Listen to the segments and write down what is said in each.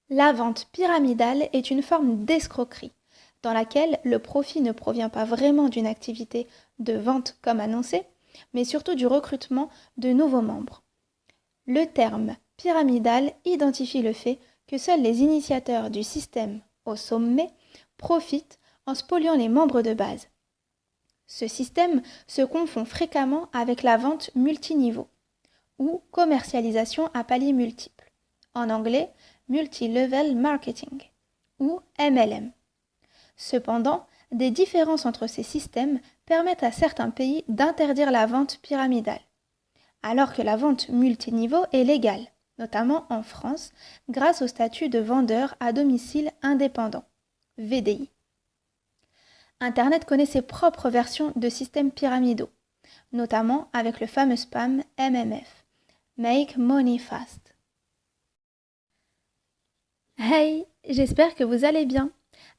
La vente pyramidale est une forme d'escroquerie dans laquelle le profit ne provient pas vraiment d'une activité de vente comme annoncé, mais surtout du recrutement de nouveaux membres. Le terme pyramidal identifie le fait que seuls les initiateurs du système au sommet profitent en spoliant les membres de base. Ce système se confond fréquemment avec la vente multiniveau ou commercialisation à paliers multiples, en anglais Multi-Level Marketing ou MLM. Cependant, des différences entre ces systèmes permettent à certains pays d'interdire la vente pyramidale, alors que la vente multiniveau est légale, notamment en France, grâce au statut de vendeur à domicile indépendant, VDI. Internet connaît ses propres versions de systèmes pyramidaux, notamment avec le fameux spam MMF, Make Money Fast. Hey, j'espère que vous allez bien.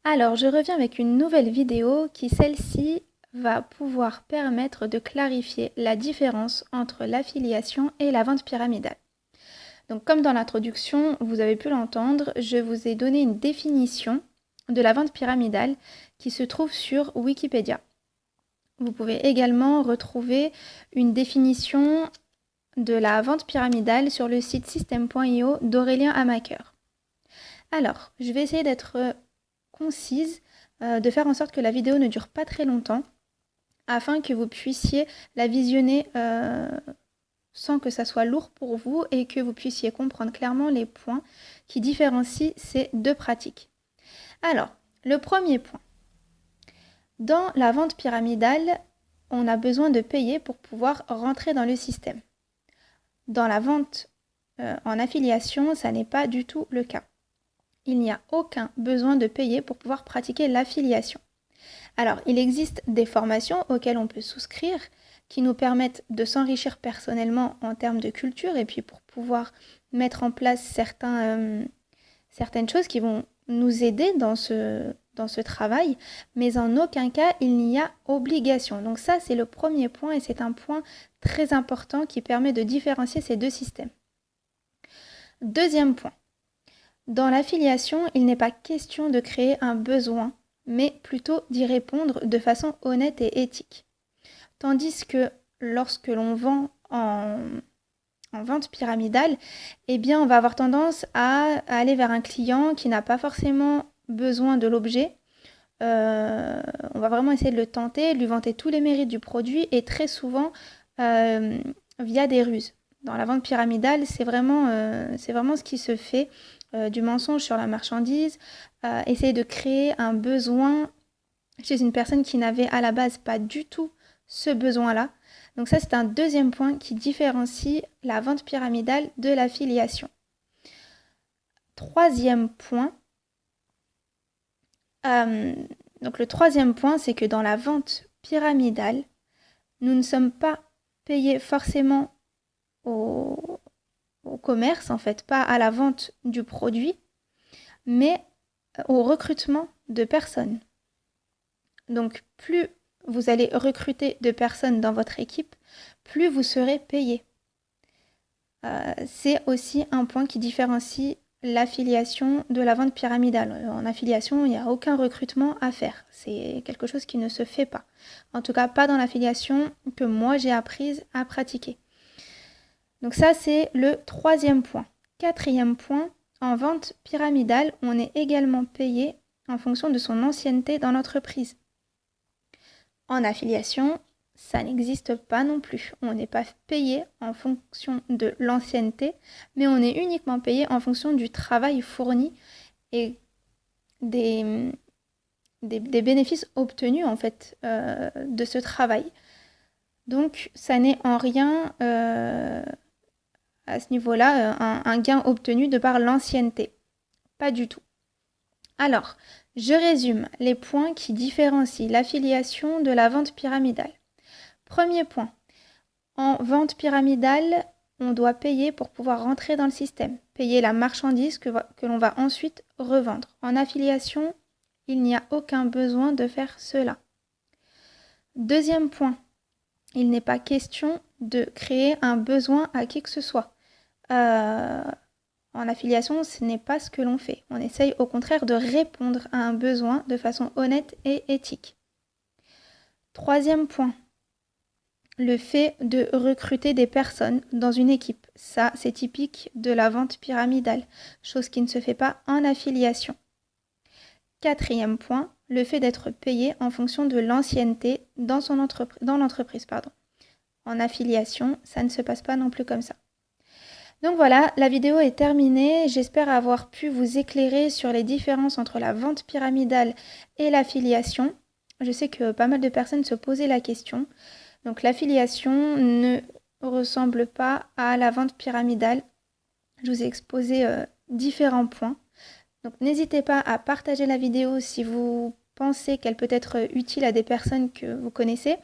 Alors, je reviens avec une nouvelle vidéo qui, celle-ci, va pouvoir permettre de clarifier la différence entre l'affiliation et la vente pyramidale. Donc, comme dans l'introduction, vous avez pu l'entendre, je vous ai donné une définition de la vente pyramidale qui se trouve sur Wikipédia. Vous pouvez également retrouver une définition de la vente pyramidale sur le site system.io d'Aurélien Hamaker. Alors, je vais essayer d'être concise, de faire en sorte que la vidéo ne dure pas très longtemps, afin que vous puissiez la visionner sans que ça soit lourd pour vous et que vous puissiez comprendre clairement les points qui différencient ces deux pratiques. Alors, le premier point. Dans la vente pyramidale, on a besoin de payer pour pouvoir rentrer dans le système. Dans la vente en affiliation, ça n'est pas du tout le cas. Il n'y a aucun besoin de payer pour pouvoir pratiquer l'affiliation. Alors, il existe des formations auxquelles on peut souscrire qui nous permettent de s'enrichir personnellement en termes de culture et puis pour pouvoir mettre en place certaines choses qui vont nous aider dans ce travail, mais en aucun cas il n'y a obligation. Donc ça, c'est le premier point et c'est un point très important qui permet de différencier ces deux systèmes. Deuxième point. Dans l'affiliation, il n'est pas question de créer un besoin, mais plutôt d'y répondre de façon honnête et éthique. Tandis que lorsque l'on vend en vente pyramidale, eh bien, on va avoir tendance à aller vers un client qui n'a pas forcément besoin de l'objet. On va vraiment essayer de le tenter, de lui vanter tous les mérites du produit et très souvent via des ruses. Dans la vente pyramidale, c'est vraiment ce qui se fait, du mensonge sur la marchandise, essayer de créer un besoin chez une personne qui n'avait à la base pas du tout ce besoin-là. Donc ça, c'est un deuxième point qui différencie la vente pyramidale de l'affiliation. Troisième point, donc le troisième point, c'est que dans la vente pyramidale, nous ne sommes pas payés forcément au commerce, en fait, pas à la vente du produit, mais au recrutement de personnes. Donc, plus vous allez recruter de personnes dans votre équipe, plus vous serez payé. C'est aussi un point qui différencie l'affiliation de la vente pyramidale. En affiliation, il n'y a aucun recrutement à faire. C'est quelque chose qui ne se fait pas. En tout cas, pas dans l'affiliation que moi j'ai apprise à pratiquer. Donc ça, c'est le troisième point. Quatrième point, en vente pyramidale, on est également payé en fonction de son ancienneté dans l'entreprise. En affiliation, ça n'existe pas non plus. On n'est pas payé en fonction de l'ancienneté, mais on est uniquement payé en fonction du travail fourni et des bénéfices obtenus en fait de ce travail. Donc ça n'est en rien à ce niveau-là un gain obtenu de par l'ancienneté. Pas du tout. Alors, je résume les points qui différencient l'affiliation de la vente pyramidale. Premier point, en vente pyramidale, on doit payer pour pouvoir rentrer dans le système, payer la marchandise que l'on va ensuite revendre. En affiliation, il n'y a aucun besoin de faire cela. Deuxième point, il n'est pas question de créer un besoin à qui que ce soit. En affiliation, ce n'est pas ce que l'on fait. On essaye au contraire de répondre à un besoin de façon honnête et éthique. Troisième point, le fait de recruter des personnes dans une équipe. Ça, c'est typique de la vente pyramidale, chose qui ne se fait pas en affiliation. Quatrième point, le fait d'être payé en fonction de l'ancienneté dans l'entreprise. En affiliation, ça ne se passe pas non plus comme ça. Donc voilà, la vidéo est terminée. J'espère avoir pu vous éclairer sur les différences entre la vente pyramidale et l'affiliation. Je sais que pas mal de personnes se posaient la question. Donc l'affiliation ne ressemble pas à la vente pyramidale. Je vous ai exposé différents points. Donc n'hésitez pas à partager la vidéo si vous pensez qu'elle peut être utile à des personnes que vous connaissez,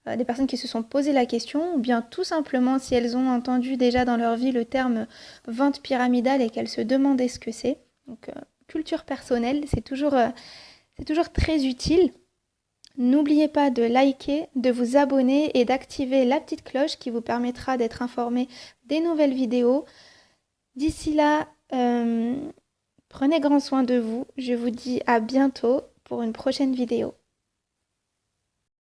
des personnes qui se sont posé la question, ou bien tout simplement si elles ont entendu déjà dans leur vie le terme vente pyramidale et qu'elles se demandaient ce que c'est. Donc culture personnelle, c'est toujours très utile. N'oubliez pas de liker, de vous abonner et d'activer la petite cloche qui vous permettra d'être informé des nouvelles vidéos. D'ici là, prenez grand soin de vous. Je vous dis à bientôt pour une prochaine vidéo.